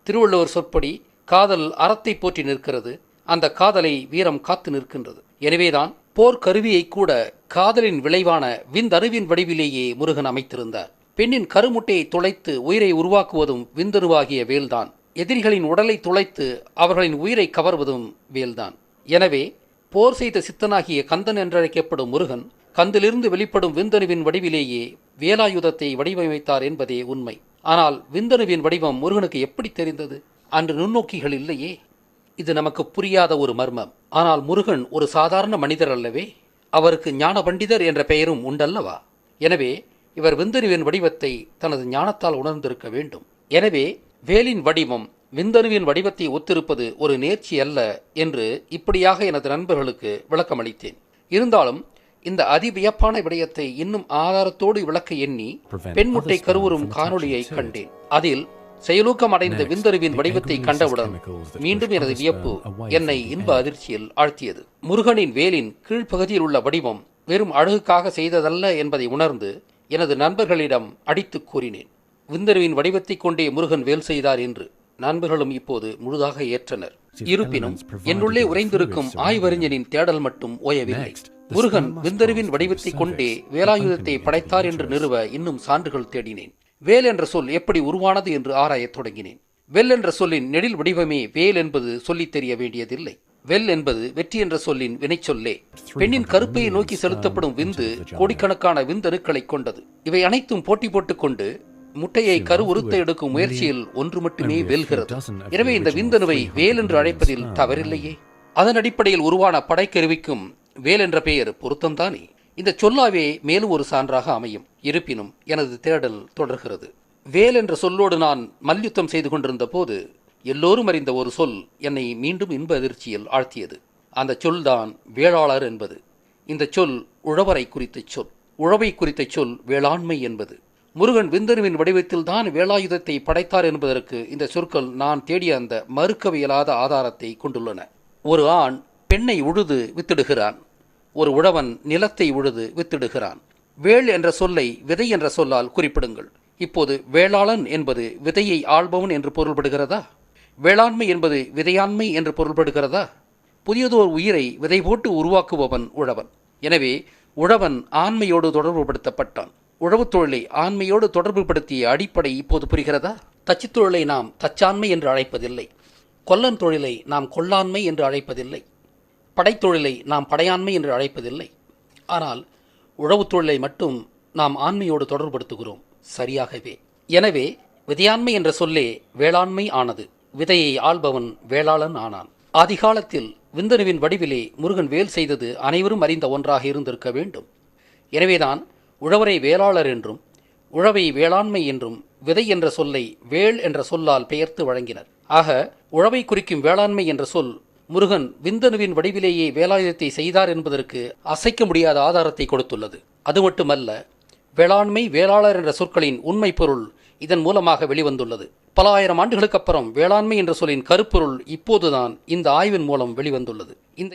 திருவள்ளுவர் சொற்படி காதல் அறத்தை போற்றி நிற்கிறது. அந்த காதலை வீரம் காத்து நிற்கின்றது. எனவேதான் போர் கருவியை கூட காதலின் விளைவான விந்தணுவின் வடிவிலேயே முருகன் அமைத்திருந்தார். பெண்ணின் கருமுட்டையை துளைத்து உயிரை உருவாக்குவதும் விந்தணுவாகிய வேல்தான். எதிரிகளின் உடலை துளைத்து அவர்களின் உயிரை கவர்வதும் வேல்தான். எனவே போர் செய்த சித்தனாகிய கந்தன் என்றழைக்கப்படும் முருகன் கந்திலிருந்து வெளிப்படும் விந்தணுவின் வடிவிலேயே வேலாயுதத்தை வடிவமைத்தார் என்பதே உண்மை. ஆனால் விந்தணுவின் வடிவம் முருகனுக்கு எப்படி தெரிந்தது? அன்று நுண்ணோக்கிகள் இல்லையே. இது நமக்கு புரியாத ஒரு மர்மம். ஆனால் முருகன் ஒரு சாதாரண மனிதர் அல்லவே. அவருக்கு ஞான பண்டிதர் என்ற பெயரும் உண்டல்லவா? எனவே இவர் விந்தணுவின் வடிவத்தை தனது ஞானத்தால் உணர்ந்திருக்க வேண்டும். எனவே வேலின் வடிவம் விந்தணுவின் வடிவத்தை ஒத்திருப்பது ஒரு நேர்ச்சி அல்ல என்று இப்படியாக எனது நண்பர்களுக்கு விளக்கமளித்தேன். இருந்தாலும் இந்த அதிவியப்பான விடயத்தை இன்னும் ஆதாரத்தோடு விளக்க எண்ணி பெண்முட்டை கருவுறும் காணொளியை கண்டேன். அதில் செயலூக்கம் அடைந்த விந்தணுவின் வடிவத்தை கண்டவுடன் மீண்டும் எனது வியப்பு என்னை இன்ப அதிர்ச்சியில் ஆழ்த்தியது. முருகனின் வேலின் கீழ்ப்பகுதியில் உள்ள வடிவம் வெறும் அழகுக்காக செய்ததல்ல என்பதை உணர்ந்து எனது நண்பர்களிடம் அடித்து கூறினேன். விந்தணுவின் வடிவத்தை கொண்டே முருகன் வேல் செய்தார் என்று நண்பர்களும் இப்போது முழுதாக ஏற்றனர். இருப்பினும் என்னுள்ளே உறைந்திருக்கும் ஆய்வறிஞனின் தேடல் மட்டும் ஓயவில்லை. முருகன் விந்தணுவின் வடிவத்தை கொண்டே வேலாயுதத்தை படைத்தார் என்று நிறுவ இன்னும் சான்றுகள் தேடினேன். வேல் என்ற சொல் எப்படி உருவானது என்று ஆராயத் தொடங்கினேன். வெல் என்ற சொல்லின் நெடில் வடிவமே வேல் என்பது சொல்லித் தெரிய வேண்டியதில்லை. வெல் என்பது வெற்றி என்ற சொல்லின் வினைச்சொல்லே. பெண்ணின் கருப்பையை நோக்கி செலுத்தப்படும் விந்து கோடிக்கணக்கான விந்தணுக்களை கொண்டது. இவை அனைத்தும் போட்டி போட்டுக் கொண்டு முட்டையை கருவுறுத்த எடுக்கும் முயற்சியில் ஒன்று மட்டுமே வெல்கிறது. எனவே இந்த விந்தணுவை வேல் என்று அழைப்பதில் தவறில்லையே. அதன் அடிப்படையில் உருவான படைக்கருவிக்கும் வேல் என்ற பெயர் பொருத்தம்தானே. இந்த சொல்லாவே மேலும் ஒரு சான்றாக அமையும். இருப்பினும் எனது தேடல் தொடர்கிறது. வேல் என்ற சொல்லோடு நான் மல்யுத்தம் செய்து கொண்டிருந்த போது எல்லோரும் அறிந்த ஒரு சொல் என்னை மீண்டும் இன்ப அதிர்ச்சியில் ஆழ்த்தியது. அந்த சொல்தான் வேளாளர் என்பது. இந்த சொல் உழவரை குறித்த சொல். உழவை குறித்த சொல் வேளாண்மை என்பது. முருகன் விந்தணுவின் வடிவத்தில் தான் வேலாயுதத்தை படைத்தார் என்பதற்கு இந்த சொற்கள் நான் தேடிய அந்த மறுக்கவியலாத ஆதாரத்தை கொண்டுள்ளன. ஒரு ஆண் பெண்ணை உழுது வித்திடுகிறான். ஒரு உழவன் நிலத்தை உழுது வித்திடுகிறான். வேள் என்ற சொல்லை விதை என்ற சொல்லால் குறிப்பிடுங்கள். இப்போது வேளாளன் என்பது விதையை ஆள்பவன் என்று பொருள்படுகிறதா? வேளாண்மை என்பது விதையாண்மை என்று பொருள்படுகிறதா? புதியதோர் உயிரை விதை போட்டு உருவாக்குபவன் உழவன். எனவே உழவன் ஆண்மையோடு தொடர்புபடுத்தப்பட்டான். உழவுத் தொழிலை ஆண்மையோடு தொடர்புபடுத்திய அடிப்படை இப்போது புரிகிறதா? தச்சுத் தொழிலை நாம் தச்சாண்மை என்று அழைப்பதில்லை. கொல்லன் தொழிலை நாம் கொல்லாண்மை என்று அழைப்பதில்லை. படைத்தொழிலை நாம் படையாண்மை என்று அழைப்பதில்லை. ஆனால் உழவுத் தொழிலை மட்டும் நாம் ஆண்மையோடு தொடர்புபடுத்துகிறோம். சரியாகவே. எனவே விதையாண்மை என்ற சொல்லே வேளாண்மை ஆனது. விதையை ஆள்பவன் வேளாளன் ஆனான். ஆதிகாலத்தில் விந்தணுவின் வடிவிலே முருகன் வேல் செய்தது அனைவரும் அறிந்த ஒன்றாக இருந்திருக்க வேண்டும். எனவேதான் உழவரை வேளாளர் என்றும் உழவை வேளாண்மை என்றும் விதை என்ற சொல்லை வேள் என்ற சொல்லால் பெயர்த்து வழங்கினர். ஆக உழவை குறிக்கும் வேளாண்மை என்ற சொல் முருகன் விந்தணுவின் வடிவிலேயே வேலாயுதத்தை செய்தார் என்பதற்கு அசைக்க முடியாத ஆதாரத்தை கொடுத்துள்ளது. அது மட்டுமல்ல, வேளாண்மை வேளாளர் என்ற சொற்களின் உண்மை பொருள் இதன் மூலமாக வெளிவந்துள்ளது. பல ஆயிரம் ஆண்டுகளுக்கு அப்புறம் வேளாண்மை என்ற சொல்லின் கருப்பொருள் இப்போதுதான் இந்த ஆய்வின் மூலம் வெளிவந்துள்ளது. இந்த